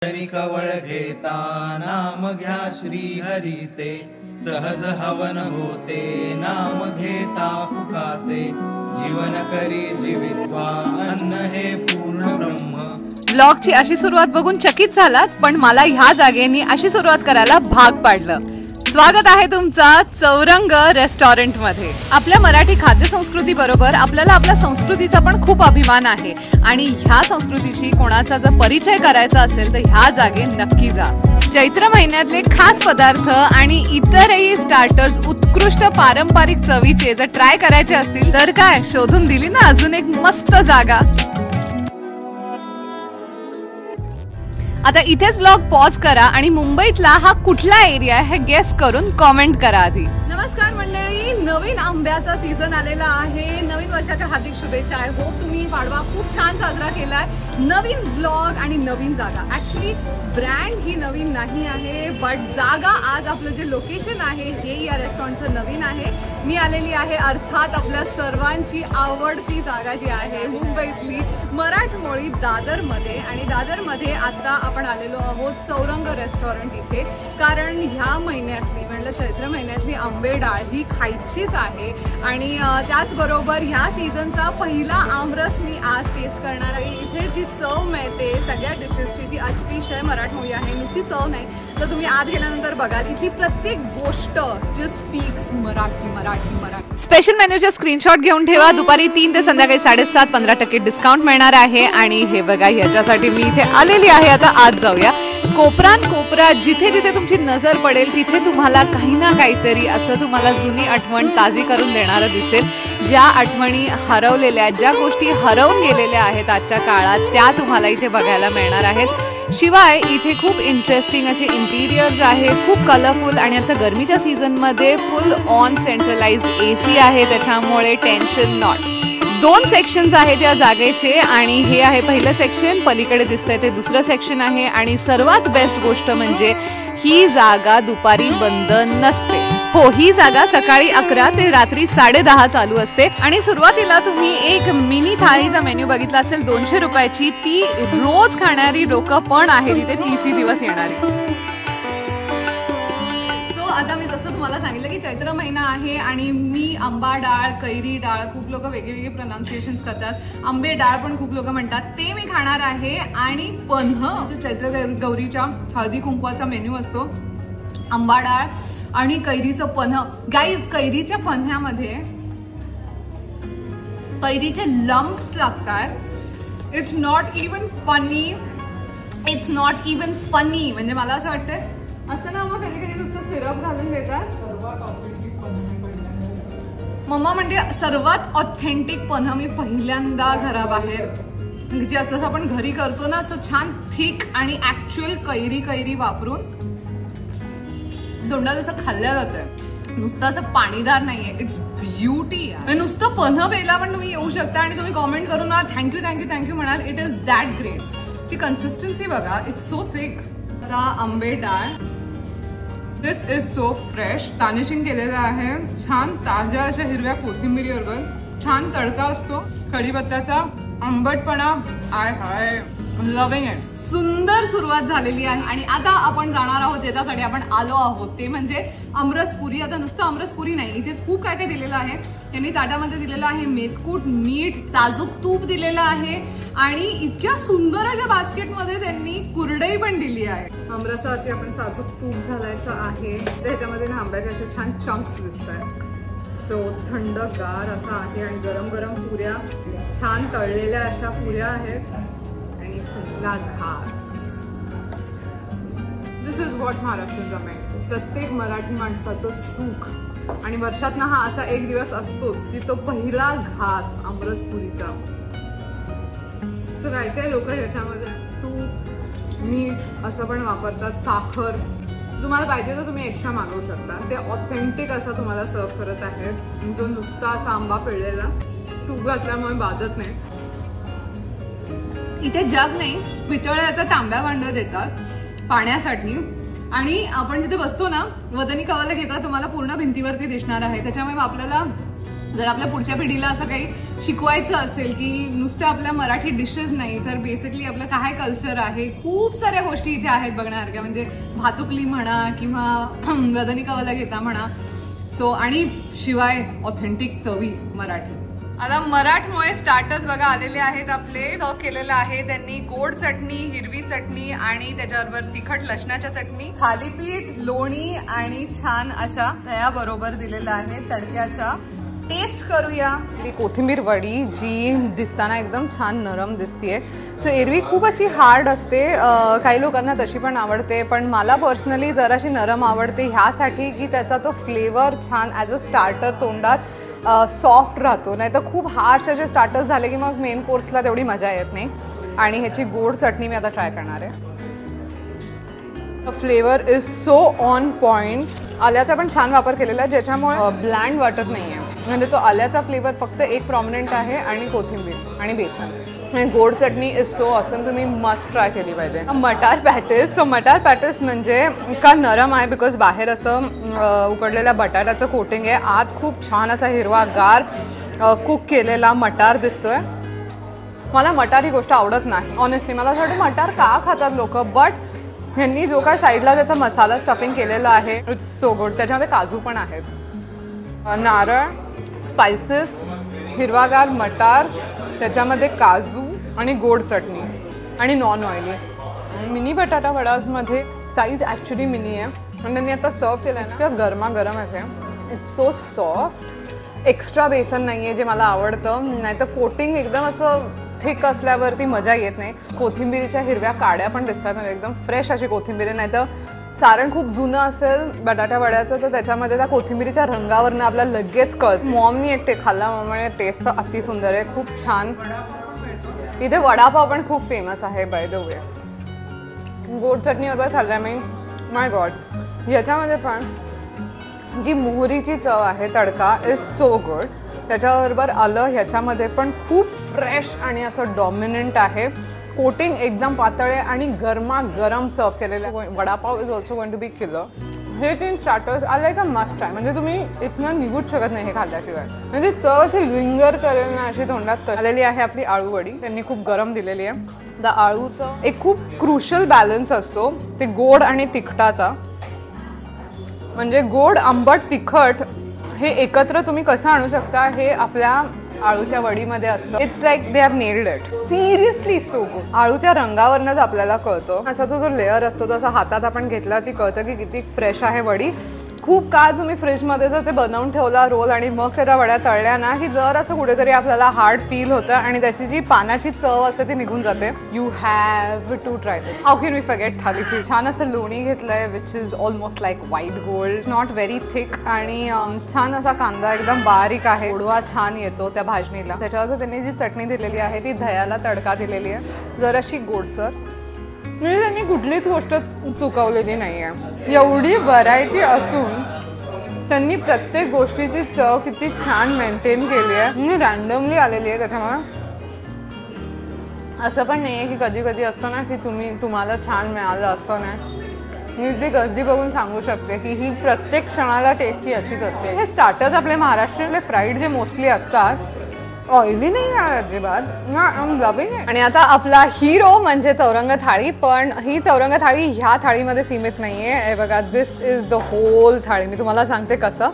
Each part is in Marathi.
कवळ घेता नाम घ्या श्री हरीचे, सहज हवन होते नाम घेता फुकाचे, जीवन करी जीवित्वा अन्न हे पूर्ण ब्रह्म। ब्लॉगची अशी सुरुवात बघून चकित झालात, पण मला ह्या जागेनी अशी सुरुवात करायला भाग पाडलं। स्वागत आहे तुमचा चौरंग रेस्टॉरंट मध्ये। आपल्या मराठी खाद्य संस्कृती बरोबर आपल्याला आपल्या संस्कृतीचा पण खूप अभिमान आहे आणि ह्या संस्कृतीशी कोणाचा जर परिचय करायचा असेल तर ह्या जागे नक्की जा। चैत्र महिन्यातले खास पदार्थ आणि इतरही स्टार्टर्स उत्कृष्ट पारंपरिक चवीचे जर ट्राय करायचे असतील तर काय शोधून दिली ना अजून एक मस्त जागा। आता इथेच ब्लॉग पॉज करा आणि मुंबईतला हा कुठला एरिया आहे हे गेस करून कमेंट करा आधी। नमस्कार मंडळी, नवीन आंब्याचा सीझन आलेला आहे। नवीन वर्षाच्या हार्दिक शुभेच्छा। आय होप तुम्ही पाडवा खूप छान साजरा केलाय। नवीन ब्लॉग आणि नवीन जागा, ऍक्च्युली ब्रँड ही नवीन नाही आहे बट जागा, आज आपलं जे लोकेशन आहे हे या रेस्टॉरंटचं नवीन आहे। मी आलेली आहे अर्थात आपल्या सर्वांची आवडती जागा जी आहे मुंबईतली मराठमोळी दादरमध्ये, आणि दादरमध्ये आता आपण आलेलो आहोत चौरंग रेस्टॉरंट इथे, कारण ह्या महिन्यातली म्हणलं चैत्र महिन्यातली आंबे डाळ ही खायचीच आहे। आणि त्याचबरोबर ह्या सीझनचा पहिला आमरस मी आज टेस्ट करणार आहे। इथे जी चव मिळते सगळ्या डिशेसची ती अतिशय मराठमोळी आहे, नुसती चव नाही तर तुम्ही आत गेल्यानंतर बघाल इथली प्रत्येक गोष्ट just speaks Marathi Marathi Marathi. Special मेन्यूचे स्क्रीनशॉट घेऊन ठेवा। दुपारी 3 ते संध्याकाळी 7:30 15% डिस्काउंट मिळणार आहे। आणि हे बघा ह्याच्यासाठी मी इथे आलेली आहे। आता आज जाऊया कोपरान कोपरा, जिथे जिथे तुमची नजर पडेल तिथे तुम्हाला काही ना काहीतरी असं तुम्हाला जुनी आठवण ताजी करून देणारं दिसेल। ज्या आठवणी हरवलेल्या, ज्या गोष्टी हरवून गेलेल्या आहेत आजच्या काळात त्या तुम्हाला इथे बघायला मिळणार आहेत। शिवाय इथे खूप इंटरेस्टिंग असे इंटिरियर्स आहेत, खूप कलरफुल, आणि आता गरमीच्या सीझनमध्ये फुल ऑन सेंट्रलाइज्ड AC आहे, त्याच्यामुळे टेन्शन नॉट। 2 सेक्शन्स आहेत या जागेचे आणि हे आहे पहिलं सेक्शन, पलीकडे दिसतंय ते दुसरं सेक्शन आहे। आणि सर्वात बेस्ट गोष्ट म्हणजे ही जागा दुपारी बंद नसते। हो, ही जागा सकाळी 11 ते रात्री 10:30 चालू असते। आणि सुरुवातीला तुम्ही एक मिनी थाळीचा मेन्यू बघितला असेल 200 रुपयाची, ती रोज खाणारी लोकं पण आहे तिथे 30 दिवस येणारी। आता मी जसं तुम्हाला सांगितलं की चैत्र महिना आहे आणि मी आंबा डाळ, कैरी डाळ, खूप लोक वेगवेगळे प्रोनाउन्सिएशन्स करतात, आंबे डाळ पण खूप लोक म्हणतात, ते मी खाणार आहे। आणि पन्ह, चैत्र गौरीच्या हळदी कुंकवाचा मेन्यू असतो, आंबा डाळ आणि कैरीचं पन्ह। गाईज, कैरीच्या पन्ह्यामध्ये कैरीचे लंप्स लागतात। It's not even funny, it's not even funny. म्हणजे मला असं वाटतंय असं ना, मग कधी कधी नुसतं सिरप घालून देतात। मम्मा म्हणते सर्वात ऑथेंटिक पन्ह मी पहिल्यांदा घराबाहेर जे असं आपण घरी करतो ना, असं छान थिक आणि ऍक्च्युअल कैरी वापरून तोंडात असं खाल्ल्या जातंय, नुसतं असं पाणीदार नाहीये। It's beauty. नुसतं पन्ह प्यायला पण तुम्ही येऊ शकता आणि तुम्ही कॉमेंट करून मला थँक्यू थँक्यू थँक्यू म्हणाल। It is that great. ची कन्सिस्टन्सी बघा, इट्स सो थिक। आता आंबे डाळ, दिस इज सो फ्रेश, गार्निशिंग केलेलं आहे छान ताज्या अशा हिरव्या कोथिंबिरीबरोबर, छान तडका असतो कढीपत्त्याचा, आंबटपणा, आय हाय, लव्हिंग इट। सुंदर सुरुवात झालेली आहे आणि आता आपण जाणार आहोत ज्याच्यासाठी आपण आलो आहोत ते म्हणजे आमरसपुरी। आता नुसतं आमरसपुरी नाही, इथे खूप काय काय दिलेलं आहे। त्यांनी ताटामध्ये दिलेलं आहे मेथकूट, मीठ, साजूक तूप दिलेलं आहे आणि इतक्या सुंदर अशा बास्केटमध्ये त्यांनी कुरडई पण दिली आहे। आमरसावरती आपण साजूक तूप घालायचं आहे, त्याच्यामध्ये ना आंब्याचे असे छान चंक्स दिसत आहेत। सो थंडगार असा आहे आणि गरम गरम पुऱ्या, छान तळलेल्या अशा पुऱ्या आहेत आणि पहिला घास। दिस इज व्हॉट महाराष्ट्राचा मेन्यू। प्रत्येक मराठी माणसाचं सुख आणि वर्षातनं हा असा एक दिवस असतोच की तो पहिला घास आमरसपुरीचा। काय काय लोक ह्याच्यामध्ये तूप, मीठ असं पण वापरतात, साखर, तुम्हाला पाहिजे तर तुम्ही एक्स्ट्रा मागवू शकता। ते ऑथेंटिक असं तुम्हाला सर्व करत आहेत, जो नुसता असा आंबा पिळलेला, तूप घातल्यामुळे बाधत नाही। इथे जग नाही, पितळ्याचा तांब्या भांडं देतात पाण्यासाठी आणि आपण जिथे बसतो ना वदनी कवाला घेतात, तुम्हाला पूर्ण भिंतीवरती दिसणार आहे। त्याच्यामुळे आपल्याला जर आपल्या पुढच्या पिढीला असं काही शिकवायचं असेल की नुसतं आपल्या मराठी डिशेस नाही तर बेसिकली आपलं काय कल्चर आहे, खूप साऱ्या गोष्टी इथे आहेत बघण्यासारख्या. म्हणजे भातुकली म्हणा किंवा गदनिकावाला घेता म्हणा. सो आणि शिवाय ऑथेंटिक चवी मराठी. आता मराठमोळे स्टार्टर्स बघा आलेले आहेत आपले. सर्व केलेलं आहे त्यांनी गोड चटणी, हिरवी चटणी आणि त्याच्याबरोबर तिखट लसणाच्या चटणी, थालीपीठ, लोणी आणि छान अशा दह्या बरोबर दिलेलं आहे तडक्याच्या. टेस्ट करूया. कोथिंबीर वडी जी दिसताना एकदम छान नरम दिसतीये. सो एरवी खूप अशी हार्ड असते, काही लोकांना तशी पण आवडते, पण मला पर्सनली जराशी नरम आवडते ह्यासाठी की त्याचा तो फ्लेवर छान ॲज अ स्टार्टर तोंडात सॉफ्ट राहतो. नाही तर खूप हार्श असे स्टार्टर्स झाले की मग मेन कोर्सला तेवढी मजा येत नाही. आणि ह्याची गोड चटणी मी आता ट्राय करणार आहे. Flavour is so on point. आल्याचा पण छान वापर केलेला आहे ज्याच्यामुळे ब्लँड वाटत नाही आहे. म्हणजे तो आल्याचा फ्लेवर फक्त एक प्रॉमिनंट आहे आणि कोथिंबीर आणि बेसन. गोड चटणी इज सो ऑसम. तुम्ही मस्ट ट्राय केली पाहिजे. मटार पॅटिस. सो मटार पॅटिस म्हणजे का नरम आहे बिकॉज बाहेर असं उकडलेल्या बटाट्याचं कोटिंग आहे, आत खूप छान असा हिरवागार कुक केलेला मटार दिसतोय. मला मटार ही गोष्ट आवडत नाही ऑनेस्टली. मला असं वाटतं मटार का खातात लोक, बट ह्यांनी जो काय साईडला त्याचा मसाला स्टफिंग केलेला आहे इट्स सो गुड. त्याच्यामध्ये काजू पण आहेत, नारळ, स्पायसेस, हिरवागार मटार, त्याच्यामध्ये काजू आणि गोड चटणी आणि नॉन ऑइली. मिनी बटाटा वडाजमध्ये साईज ॲक्च्युली मिनी आहे आणि त्यांनी आता सर्व केलं आहे ना, गरमागरम आहे. It's so soft. एक्स्ट्रा बेसन नाही आहे जे मला आवडतं. नाही तर कोटिंग एकदम असं थिक असल्यावरती मजा येत नाही. कोथिंबिरीच्या हिरव्या काड्या पण दिसतात, म्हणजे एकदम फ्रेश अशी कोथिंबीर. नाही तर सारण खूप जुनं असेल बटाटा वड्याचं तर त्याच्यामध्ये त्या कोथिंबीरीच्या रंगावरनं आपल्याला लगेच कळत. मॉमनी एक खाल्ला, मॉमने टेस्ट तर अति सुंदर आहे, खूप छान. इथे वडापाव पण खूप फेमस आहे बाय द वे. गोड चटणीबरोबर खाल्ला मी, माय गॉड. ह्याच्यामध्ये पण जी मोहरीची चव आहे, तडका इज सो गुड. त्याच्याबरोबर आलं ह्याच्यामध्ये पण खूप फ्रेश आणि असं डॉमिनंट आहे. कोटिंग एकदम पातळ आहे आणि गरमागरम सर्व केलेलं आहे. Vada pav is also going to be killer. हे 3 starters are like a must try. म्हणजे तुम्ही इथनं निघूच शकत नाही हे खाल्ल्याशिवाय. म्हणजे चव अशी लिंगर करेल ना अशी तोंडात. आलेली आहे आपली आळू वडी. त्यांनी खूप गरम दिलेली आहे. त्या आळूचं एक खूप क्रुशल बॅलन्स असतो ते गोड आणि तिखटाचा. म्हणजे गोड, आंबट, तिखट हे एकत्र तुम्ही कसं आणू शकता हे आपल्या आळूच्या वडीमध्ये असतं. It's like they have nailed it. Seriously so good. आळूच्या रंगावरनंच आपल्याला कळतं. असा तो जो लेअर असतो तो असा हातात आपण घेतला ती कळतं की किती फ्रेश आहे वडी. खूप काळ तुम्ही फ्रीजमध्ये जर ते बनवून ठेवला रोल आणि मग त्याच्या वड्या तळल्या ना की जर असं कुठेतरी आपल्याला हार्ड फील होतं आणि त्याची जी पानाची चव असते ती निघून जाते. You have to try this. How can we forget thalipeeth. छान असं लोणी घेतलंय which is almost like white gold, not very thick. आणि छान असा कांदा एकदम बारीक आहे, गोडवा छान येतो त्या भाजणीला. त्याच्यावर त्यांनी जी चटणी दिलेली आहे ती दह्याला तडका दिलेली आहे, जराशी गोडसर. म्हणजे त्यांनी कुठलीच गोष्ट चुकवलेली नाही आहे. एवढी व्हरायटी असून त्यांनी प्रत्येक गोष्टीची चव किती छान मेंटेन केली आहे. रँडमली आलेली आहे त्याच्यामुळे असं पण नाही आहे की कधी कधी असतं ना की तुम्हाला छान मिळालं असं नाही. मी ती गर्दी बघून सांगू शकते की ही प्रत्येक क्षणाला टेस्टी अशीच असते. हे स्टार्टर्स आपले महाराष्ट्रीयनले फ्राईड जे मोस्टली असतात ऑइली नाही आहे अजिबात. आणि आता आपला हिरो म्हणजे चौरंग थाळी. पण ही चौरंग थाळी ह्या थाळीमध्ये सीमित नाहीये. हे बघा, दिस इज द होल थाळी. मी तुम्हाला सांगते कसं.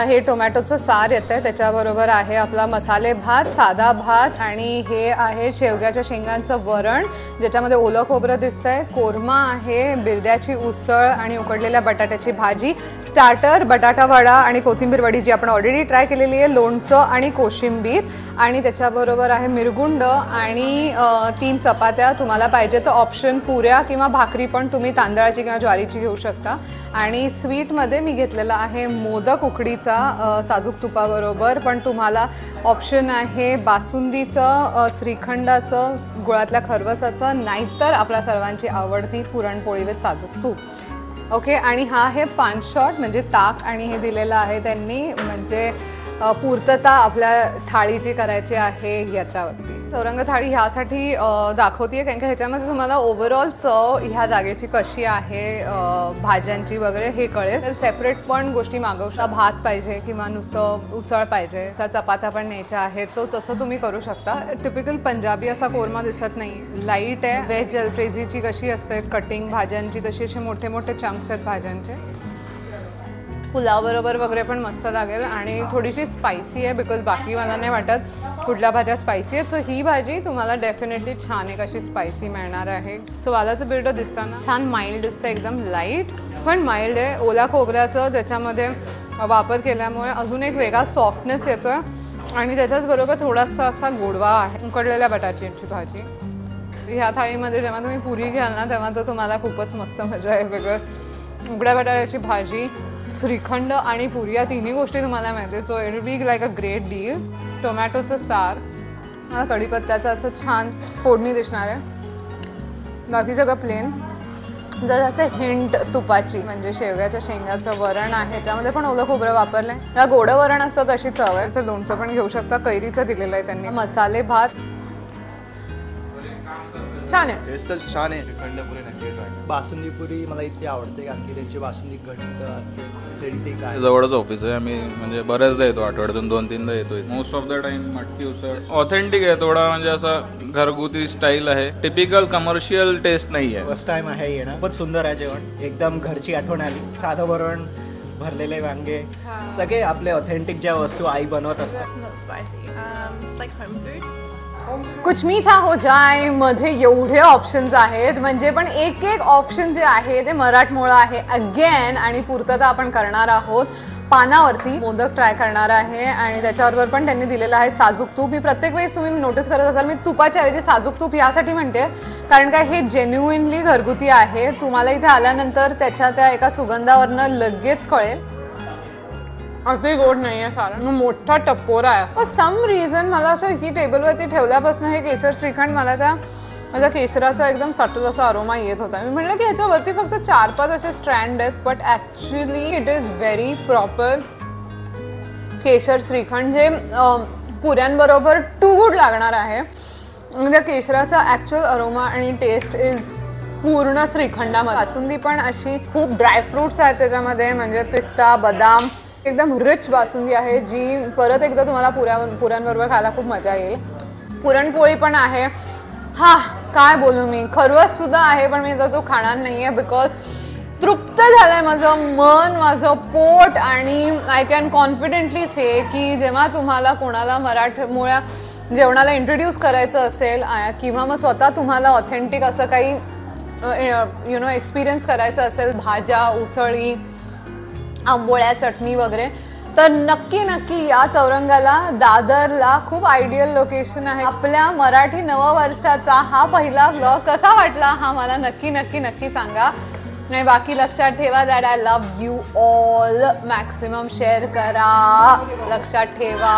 हे टोमॅटोचं सार येतं आहे, त्याच्याबरोबर आहे आपला मसाले भात, साधा भात आणि हे आहे शेवग्याच्या शेंगांचं वरण ज्याच्यामध्ये ओलं खोबरं दिसतंय, कोरमा आहे, बिरड्याची उसळ आणि उकडलेल्या बटाट्याची भाजी, स्टार्टर बटाटा वडा आणि कोथिंबीर वडी जी आपण ऑलरेडी ट्राय केलेली आहे, लोणचं आणि कोशिंबीर आणि त्याच्याबरोबर आहे मिरगुंड आणि 3 चपात्या. तुम्हाला पाहिजे तर ऑप्शन पुऱ्या किंवा भाकरी पण तुम्ही तांदळाची किंवा ज्वारीची घेऊ शकता. आणि स्वीटमध्ये मी घेतलेला आहे मोदक उकडीचा साजूक तुपाबरोबर. पण तुम्हाला ऑप्शन आहे बासुंदीचं, श्रीखंडाचं, गुळातल्या खरवसाचं, नाहीतर आपल्या सर्वांची आवडती पुरणपोळी विथ साजूक तूप. ओके. आणि हा आहे 5 शॉट म्हणजे ताक आणि हे दिलेलं आहे त्यांनी, म्हणजे पूर्तता आपल्या थाळीची करायची आहे याच्यावरती. चौरंग थाळी ह्यासाठी दाखवते कारण की ह्याच्यामध्ये तुम्हाला ओव्हरऑल चव ह्या जागेची कशी आहे, भाज्यांची वगैरे हे कळेल. सेपरेट पण गोष्टी मागवू शकता, भात पाहिजे किंवा नुसतं उसळ पाहिजे, चपात्या पण न्यायच्या आहेत, तो तसं तुम्ही करू शकता. टिपिकल पंजाबी असा कोरमा दिसत नाही, लाईट आहे. व्हेज जलफ्रेझीची कशी असते कटिंग भाज्यांची, तशी असे मोठे मोठे चंक्स आहेत भाज्यांचे. पुलाव बरोबर वगैरे पण मस्त लागेल आणि थोडीशी स्पायसी आहे बिकॉज बाकी मला नाही वाटत कुठल्या भाज्या स्पायसी आहेत. सो ही भाजी तुम्हाला डेफिनेटली छान एक अशी स्पायसी मिळणार आहे. सो वालाचं बिरड दिसताना छान माइल्ड दिसतं, एकदम लाईट पण माइल्ड आहे. ओला खोबऱ्याचं त्याच्यामध्ये वापर केल्यामुळे अजून एक वेगळा सॉफ्टनेस येतो आहे आणि त्याच्याच बरोबर थोडासा असा गोडवा आहे. उकडलेल्या बटाट्याची भाजी ह्या थाळीमध्ये जेव्हा तुम्ही पुरी घ्याल ना तेव्हा तर तुम्हाला खूपच मस्त मजा आहे. वेगळं उकड्या बटाट्याची भाजी, श्रीखंड आणि पुरी या तिन्ही गोष्टी तुम्हाला मिळतील. So it will be like a great deal. टोमॅटोचं सार, कढीपत्त्याचं असं छान फोडणी दिसणार आहे. बाकी सगळं प्लेन. जर असं हिंट तुपाची म्हणजे शेवग्याच्या शेंगाचं वरण आहे, त्यामध्ये पण ओलं खोबरं वापरलं आहे. या गोडं वरण असतं तशी चव आहे. तर लोणचं पण घेऊ शकता. कैरीचं दिलेलं आहे त्यांनी. मसाले भात छान आहे. टेस्ट तर छान आहे. श्रीखंड पुरी नक्की ट्राय. बासुंदी पुरी मला इतकी आवडते कारण की त्यांची बासुंदी घट्ट असते, सेल्टिक आहे. जवळच ऑफिस आहे. आम्ही म्हणजे बऱ्याचदा येतो, आठवड्यातून 2-3दा येतो. मोस्ट ऑफ द टाइम मटकी उसळ ऑथेंटिक आहे, थोडा म्हणजे असा घरगुती स्टाईल आहे. टिपिकल कमर्शियल टेस्ट नाही आहे. फर्स्ट टाइम आहे येणं. खूपच सुंदर आहे जेवण, एकदम घरची आठवण आली. साधं वरण, भरलेले वांगे, सगळे आपले ऑथेंटिक ज्या वस्तू आई बनवत असतात. कुछ मीठा हो जाए मध्ये एवढे ऑप्शन्स आहेत म्हणजे पण एक एक ऑप्शन जे आहे ते मराठमोळं आहे अगेन. आणि पूर्तता आपण करणार आहोत. पानावरती मोदक ट्राय करणार आहे आणि त्याच्याबरोबर पण त्यांनी दिलेलं आहे साजूक तूप. मी प्रत्येक वेळेस तुम्ही नोटीस करत असाल मी तुपाच्या ऐवजी साजूक तूप यासाठी म्हणते कारण काय हे जेन्युइनली घरगुती आहे. तुम्हाला इथे आल्यानंतर त्याच्या त्या एका सुगंधावरनं लगेच कळेल. अगदी गोड नाही आहे सारण, मोठा टप्पोरा आहे. फॉर सम रिझन मला असं की टेबलवरती ठेवल्यापासून हे केसर श्रीखंड मला त्या माझ्या केसराचा एकदम सटल असा अरोमा येत होता. मी म्हटलं की ह्याच्यावरती फक्त 4-5 असे स्ट्रँड आहेत but actually it is very proper केशर श्रीखंड जे पुऱ्यांबरोबर टू गुड लागणार आहे. म्हणजे केशराचा ॲक्च्युअल अरोमा आणि टेस्ट इज पूर्ण श्रीखंडामध्ये. बासुंदी पण अशी खूप ड्रायफ्रुट्स आहेत त्याच्यामध्ये म्हणजे पिस्ता, बदाम, एकदम रिच बासुंदी आहे जी परत एकदा तुम्हाला पुऱ्यांबरोबर खायला खूप मजा येईल. पुरणपोळी पण आहे. हा काय बोलू मी, खरवस सुद्धा आहे पण मी आता तो खाणार नाही आहे बिकॉज तृप्त झालंय माझं मन, माझं पोट. आणि आय कॅन कॉन्फिडेंटली से की जेव्हा तुम्हाला कोणाला मराठमोळ्या जेवणाला इंट्रोड्यूस करायचं असेल किंवा मग स्वतः तुम्हाला ऑथेंटिक असं काही एक्सपिरियन्स करायचं असेल, भाज्या, उसळी, आंबोळ्या, चटणी वगैरे, तर नक्की नक्की या चौरंगाला, दादरला खूप आयडियल लोकेशन आहे. आपल्या मराठी नववर्षाचा हा पहिला व्लॉग कसा वाटला हा मला नक्की नक्की नक्की सांगा. आणि बाकी लक्षात ठेवा that I love you all. Maximum share करा, लक्षात ठेवा.